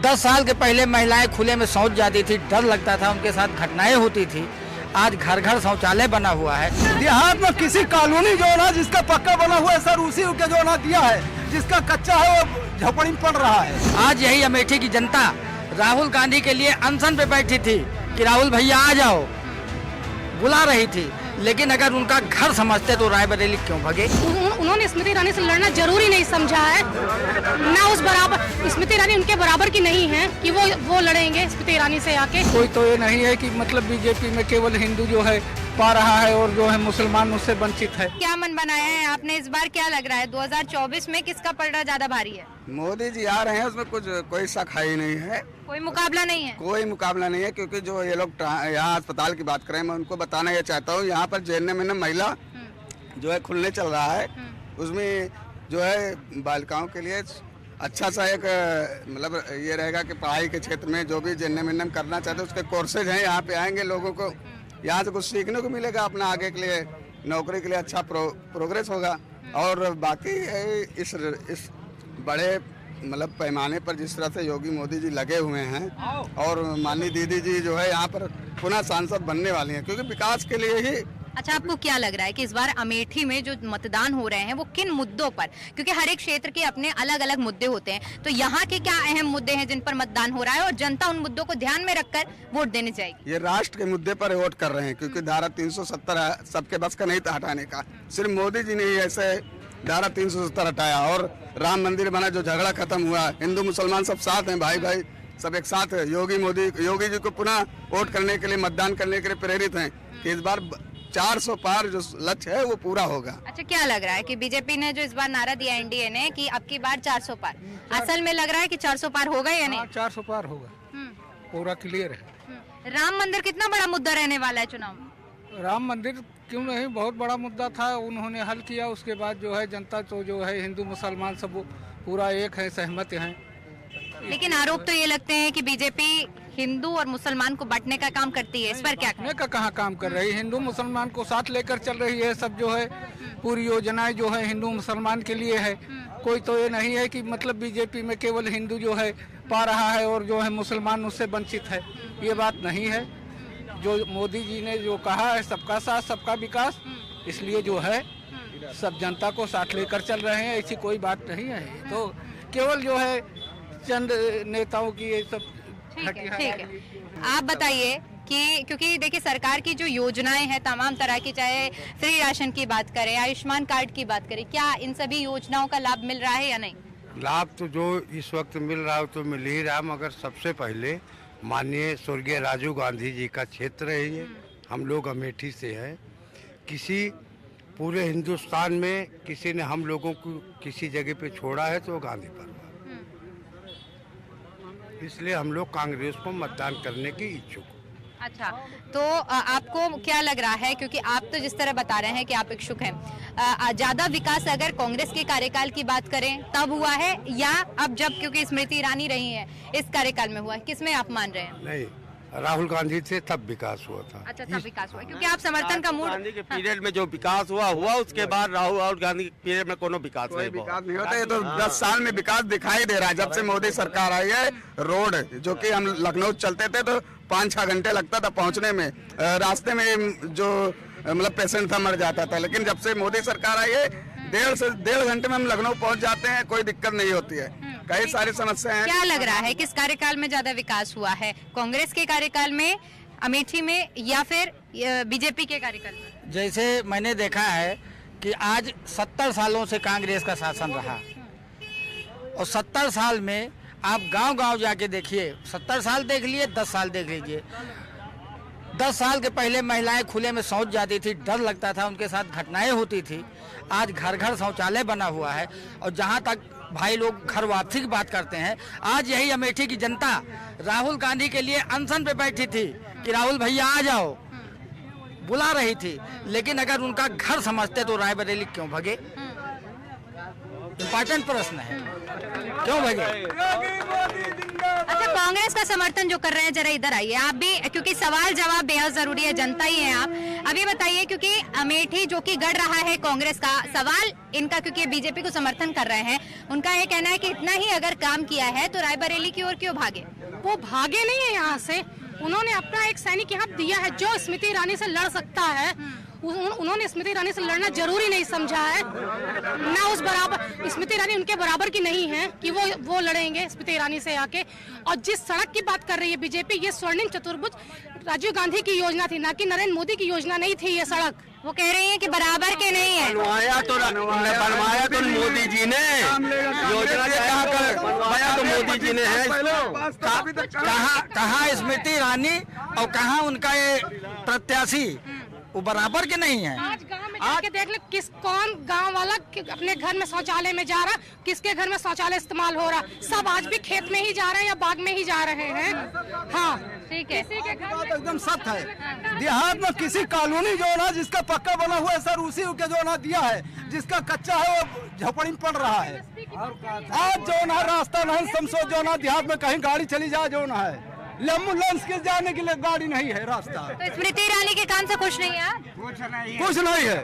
10 साल के पहले महिलाएं खुले में शौच जाती थी, डर लगता था, उनके साथ घटनाएं होती थी। आज घर घर शौचालय बना हुआ है। देहात में किसी कॉलोनी जो ना जिसका पक्का बना हुआ है सर उसी के जो ना दिया है, जिसका कच्चा है वो झोपड़ी में पड़ रहा है। आज यही अमेठी की जनता राहुल गांधी के लिए अनशन पे बैठी थी कि राहुल भैया आ जाओ, बुला रही थी, लेकिन अगर उनका घर समझते तो रायबरेली क्यों भगे। उन्होंने स्मृति ईरानी से लड़ना जरूरी नहीं समझा है, ना उस बराबर। स्मृति ईरानी उनके बराबर की नहीं है कि वो लड़ेंगे स्मृति ईरानी से आके। कोई तो ये नहीं है कि मतलब बीजेपी में केवल हिंदू जो है पा रहा है और जो है मुसलमान उससे वंचित है। क्या मन बनाया है आपने इस बार? क्या लग रहा है 2024 में किसका पलड़ा ज्यादा भारी है? मोदी जी आ रहे हैं, उसमें कोई शक ही नहीं है। कोई मुकाबला नहीं है? कोई मुकाबला नहीं है, क्योंकि जो ये लोग यहाँ अस्पताल की बात करें, मैं उनको बताना ये चाहता हूँ, यहाँ पर जेएनएम में महिला जो है खुलने चल रहा है, उसमें जो है बालिकाओं के लिए अच्छा सा एक मतलब ये रहेगा कि पढ़ाई के क्षेत्र में जो भी जेएनएम करना चाहते हैं उसके कोर्सेज हैं, यहाँ पे आएंगे, लोगों को यहाँ से कुछ सीखने को मिलेगा, अपना आगे के लिए नौकरी के लिए अच्छा प्रोग्रेस होगा। और बाकी इस बड़े मतलब पैमाने पर जिस तरह से योगी मोदी जी लगे हुए हैं और माननीय दीदी जी जो है यहाँ पर पुनः सांसद बनने वाली हैं, क्योंकि विकास के लिए ही। अच्छा, आपको क्या लग रहा है कि इस बार अमेठी में जो मतदान हो रहे हैं वो किन मुद्दों पर, क्योंकि हर एक क्षेत्र के अपने अलग अलग मुद्दे होते हैं, तो यहाँ के क्या अहम मुद्दे हैं जिन पर मतदान हो रहा है और जनता उन मुद्दों को ध्यान में रखकर वोट देने जाएगी? ये राष्ट्र के मुद्दे पर वोट कर रहे हैं, क्योंकि धारा 370 सबके बस का नहीं था हटाने का, सिर्फ मोदी जी ने ही ऐसे धारा 370 हटाया और राम मंदिर बना, जो झगड़ा खत्म हुआ, हिंदू मुसलमान सब साथ हैं, भाई भाई सब एक साथ है। योगी जी को पुनः वोट करने के लिए, मतदान करने के लिए प्रेरित हैं कि इस बार 400 पार जो लक्ष्य है वो पूरा होगा। अच्छा, क्या लग रहा है कि बीजेपी ने जो इस बार नारा दिया एनडीए ने कि अब की बार 400 पार, असल में लग रहा है कि 400 पार होगा या नहीं? 400 पार होगा, पूरा क्लियर है। राम मंदिर कितना बड़ा मुद्दा रहने वाला है चुनाव में? राम मंदिर क्यों नहीं, बहुत बड़ा मुद्दा था, उन्होंने हल किया। उसके बाद जो है जनता तो जो है हिंदू मुसलमान सब पूरा एक है, सहमत हैं। लेकिन आरोप तो ये लगते हैं कि बीजेपी हिंदू और मुसलमान को बांटने का काम करती है, इस पर क्या बांटने का कहाँ काम कर रही है? हिंदू मुसलमान को साथ लेकर चल रही है, सब जो है पूरी योजनाएं जो है हिंदू मुसलमान के लिए है। कोई तो ये नहीं है कि मतलब बीजेपी में केवल हिंदू जो है पा रहा है और जो है मुसलमान उससे वंचित है, ये बात नहीं है। जो मोदी जी ने जो कहा है सबका साथ सबका विकास, इसलिए जो है सब जनता को साथ लेकर चल रहे हैं, ऐसी कोई बात नहीं है। तो केवल जो है चंद नेताओं की ये सब। ठीक है। आप बताइए कि क्योंकि देखिए सरकार की जो योजनाएं हैं तमाम तरह की, चाहे फ्री राशन की बात करें, आयुष्मान कार्ड की बात करें, क्या इन सभी योजनाओं का लाभ मिल रहा है या नहीं? लाभ तो जो इस वक्त मिल रहा है तो मिल ही रहा, मगर सबसे पहले माननीय स्वर्गीय राजीव गांधी जी का क्षेत्र है ये, हम लोग अमेठी से हैं। किसी पूरे हिंदुस्तान में किसी ने हम लोगों को किसी जगह पे छोड़ा है तो गांधी पर, इसलिए हम लोग कांग्रेस को मतदान करने के इच्छुक। अच्छा, तो आपको क्या लग रहा है, क्योंकि आप तो जिस तरह बता रहे हैं कि आप इच्छुक हैं, ज्यादा विकास अगर कांग्रेस के कार्यकाल की बात करें तब हुआ है या अब जब क्योंकि स्मृति ईरानी रही है इस कार्यकाल में हुआ है, किसमें आप मान रहे हैं? नहीं, राहुल गांधी से तब विकास हुआ था। अच्छा, तब विकास हुआ, क्योंकि आप समर्थन का मूड गांधी के पीरियड में जो विकास हुआ उसके बाद राहुल गांधी के पीरियड में कोनो विकास नहीं होता। ये तो 10 साल में विकास दिखाई दे रहा है जब से मोदी सरकार आई है। रोड जो कि हम लखनऊ चलते थे तो 5-6 घंटे लगता था पहुंचने में, रास्ते में जो मतलब पेशेंट था मर जाता था, लेकिन जब से मोदी सरकार आई है 1.5 घंटे में हम लखनऊ पहुंच जाते हैं, कोई दिक्कत नहीं होती है। कई सारी समस्याएं हैं। क्या लग रहा है किस कार्यकाल में ज्यादा विकास हुआ है, कांग्रेस के कार्यकाल में, अमेठी में, या फिर बीजेपी के कार्यकाल में? जैसे मैंने देखा है कि आज 70 सालों से कांग्रेस का शासन रहा और 70 साल में आप गांव-गांव जाके देखिए, 70 साल देख लिए, 10 साल देख लीजिए। 10 साल के पहले महिलाएं खुले में शौच जाती थी, डर लगता था, उनके साथ घटनाएं होती थी। आज घर घर शौचालय बना हुआ है। और जहां तक भाई लोग घर वापसी की बात करते हैं, आज यही अमेठी की जनता राहुल गांधी के लिए अनशन पे बैठी थी कि राहुल भैया आ जाओ, बुला रही थी, लेकिन अगर उनका घर समझते तो रायबरेली क्यों भगे? इम्पोर्टेंट प्रश्न है, क्यों भगे? अच्छा, कांग्रेस का समर्थन जो कर रहे हैं, जरा इधर आइए आप भी, क्योंकि सवाल जवाब बेहद जरूरी है, जनता ही है आप। अभी बताइए, क्योंकि अमेठी जो कि गढ़ रहा है कांग्रेस का, सवाल इनका, क्योंकि बीजेपी को समर्थन कर रहे हैं, उनका ये कहना है कि इतना ही अगर काम किया है तो रायबरेली की ओर क्यों भागे? वो भागे नहीं है यहाँ से, उन्होंने अपना एक सैनिक यहाँ दिया है जो स्मृति ईरानी से लड़ सकता है। उन्होंने स्मृति ईरानी से लड़ना जरूरी नहीं समझा है, ना उस बराबर, स्मृति ईरानी उनके बराबर की नहीं है कि वो लड़ेंगे स्मृति ईरानी से आके। और जिस सड़क की बात कर रही है बीजेपी, ये स्वर्णिम चतुर्भुज राजीव गांधी की योजना थी, ना कि नरेंद्र मोदी की योजना नहीं थी ये सड़क। वो कह रही है कि बराबर के नहीं है। बनवाया तो मोदी जी ने, योजना बनवाया तो मोदी जी ने है। कहाँ स्मृति ईरानी और कहाँ उनका ये प्रत्याशी, वो बराबर के नहीं है। आज गांव में जाके देख ले, कौन गांव वाला अपने घर में शौचालय में जा रहा, किसके घर में शौचालय इस्तेमाल हो रहा, सब आज भी खेत में ही जा रहे हैं या बाग में ही जा रहे हैं। हाँ ठीक है, एकदम सत्य है। देहात में किसी कॉलोनी जो ना जिसका पक्का बना हुआ है सर, उसी के जो ना दिया है, जिसका कच्चा है वो झोपड़ी में पड़ रहा है। आज जो ना रास्ता नहीं, समझो जो ना देहात में कहीं गाड़ी चली जाए जो ना है, एम्बुलेंस के जाने के लिए गाड़ी नहीं है रास्ता। तो स्मृति ईरानी के काम से खुश नहीं है आप? कुछ नहीं है।